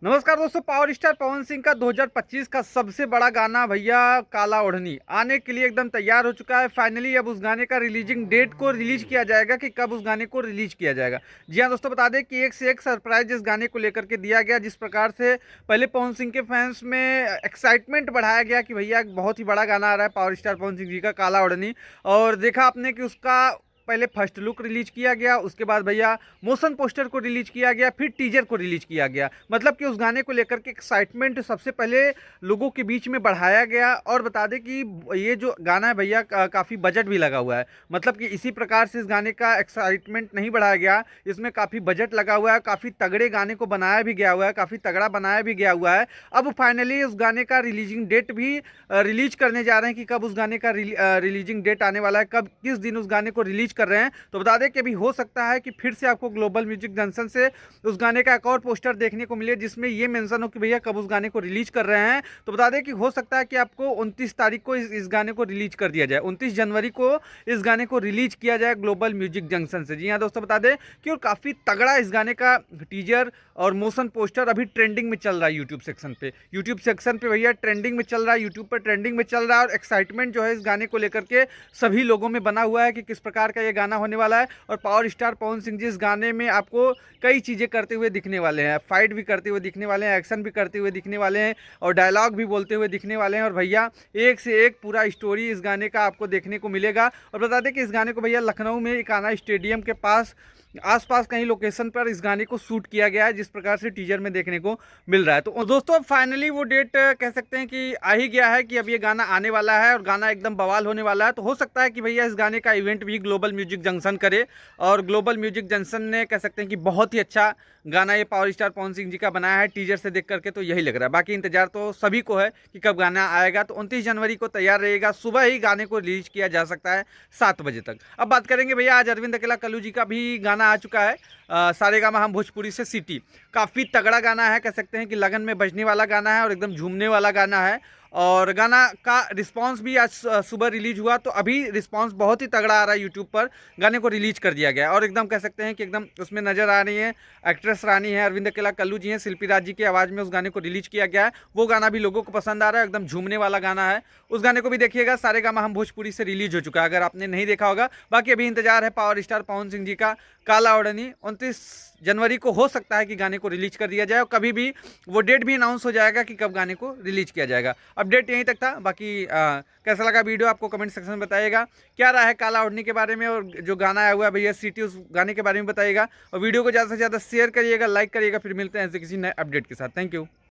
नमस्कार दोस्तों, power star Pawan Singh का 2025 का सबसे बड़ा गाना भैया काला ओढ़नी आने के लिए एकदम तैयार हो चुका है। फाइनली अब उस गाने का रिलीजिंग डेट को रिलीज किया जाएगा कि कब उस गाने को रिलीज किया जाएगा। जी हाँ दोस्तों, बता दें कि एक से एक सरप्राइज इस गाने को लेकर के दिया गया। जिस प्रकार से पहले पवन सिंह के फैंस में एक्साइटमेंट बढ़ाया गया कि भैया एक बहुत ही बड़ा गाना आ रहा है पावर स्टार पवन सिंह जी का काला ओढ़नी, और देखा आपने कि उसका पहले फर्स्ट लुक रिलीज किया गया, उसके बाद भैया मोशन पोस्टर को रिलीज किया गया, फिर टीजर को रिलीज किया गया। मतलब कि उस गाने को लेकर के एक्साइटमेंट सबसे पहले लोगों के बीच में बढ़ाया गया। और बता दें कि ये जो गाना है भैया काफ़ी बजट भी लगा हुआ है। मतलब कि इसी प्रकार से इस गाने का एक्साइटमेंट नहीं बढ़ाया गया, इसमें काफ़ी बजट लगा हुआ है, काफ़ी तगड़े गाने को बनाया भी गया हुआ है, काफ़ी तगड़ा बनाया भी गया हुआ है। अब फाइनली उस गाने का रिलीजिंग डेट भी रिलीज करने जा रहे हैं कि कब उस गाने का रिलीजिंग डेट आने वाला है, कब किस दिन उस गाने को रिलीज कर रहे हैं। तो बता दें कि अभी हो सकता है कि फिर से आपको ग्लोबल म्यूजिक जंक्शन से उस गाने का एक और पोस्टर देखने को मिले जिसमें ये मेंशन हो कि भैया कब उस गाने को रिलीज कर रहे हैं। तो बता दें कि हो सकता है कि आपको 29 तारीख को इस गाने को रिलीज कर दिया जाए, 29 जनवरी को इस गाने को रिलीज किया जाए ग्लोबल म्यूजिक जंक्शन से। जी हाँ दोस्तों, बता दें कि और काफ़ी तगड़ा इस गाने का टीजर और मोशन पोस्टर अभी ट्रेंडिंग में चल रहा है यूट्यूब सेक्शन पे। यूट्यूब सेक्शन पे भैया ट्रेंडिंग में चल रहा है, यूट्यूब पर ट्रेंडिंग में चल रहा है। और एक्साइटमेंट जो है इस गाने को लेकर के सभी लोगों में बना हुआ है कि किस प्रकार का ये गाना होने वाला है। और पावर स्टार पवन सिंह जी इस गाने में आपको कई चीज़ें करते हुए दिखने वाले हैं, फाइट भी करते हुए दिखने वाले हैं, एक्शन भी करते हुए दिखने वाले हैं, और डायलॉग भी बोलते हुए दिखने वाले हैं। और भैया एक से एक पूरा स्टोरी इस गाने का आपको देखने को मिलेगा। और बता दें कि इस गाने को भैया लखनऊ में इकाना स्टेडियम के पास आसपास कहीं लोकेशन पर इस गाने को शूट किया गया है, जिस प्रकार से टीजर में देखने को मिल रहा है। तो दोस्तों अब फाइनली वो डेट कह सकते हैं कि आ ही गया है कि अब ये गाना आने वाला है और गाना एकदम बवाल होने वाला है। तो हो सकता है कि भैया इस गाने का इवेंट भी ग्लोबल म्यूजिक जंक्शन करे, और ग्लोबल म्यूजिक जंक्शन ने कह सकते हैं कि बहुत ही अच्छा गाना ये पावर स्टार पवन सिंह जी का बनाया है। टीजर से देख करके तो यही लग रहा है, बाकी इंतजार तो सभी को है कि कब गाना आएगा। तो 29 जनवरी को तैयार रहेगा, सुबह ही गाने को रिलीज किया जा सकता है 7 बजे तक। अब बात करेंगे भैया, आज अरविंद अकेला कल्लू जी का भी गाना आ चुका है, सारेगामा हम भोजपुरी से सिटी। काफ़ी तगड़ा गाना है, कह सकते हैं कि लगन में बजने वाला गाना है और एकदम झूमने वाला गाना है। और गाना का रिस्पांस भी आज सुबह रिलीज हुआ, तो अभी रिस्पांस बहुत ही तगड़ा आ रहा है यूट्यूब पर। गाने को रिलीज कर दिया गया और एकदम कह सकते हैं कि एकदम उसमें नज़र आ रही है एक्ट्रेस रानी है, अरविंद अकेला कल्लू जी हैं, शिल्पी राज जी की आवाज़ में उस गाने को रिलीज किया गया है। वो गाना भी लोगों को पसंद आ रहा है, एकदम झूमने वाला गाना है। उस गाने को भी देखिएगा, सारेगामा हम भोजपुरी से रिलीज हो चुका है, अगर आपने नहीं देखा होगा। बाकी अभी इंतजार है पावर स्टार पवन सिंह जी का काला ओढ़नी। 29 जनवरी को हो सकता है कि गाने को रिलीज कर दिया जाए, और कभी भी वो डेट भी अनाउंस हो जाएगा कि कब गाने को रिलीज किया जाएगा। अपडेट यहीं तक था, बाकी कैसा लगा वीडियो आपको कमेंट सेक्शन में बताइएगा। क्या रहा है काला ओढ़नी के बारे में, और जो गाना आया हुआ है भैया सिटी, उस गाने के बारे में बताइएगा। और वीडियो को ज़्यादा से ज़्यादा शेयर करिएगा, लाइक करिएगा। फिर मिलते हैं ऐसे किसी नए अपडेट के साथ। Thank you.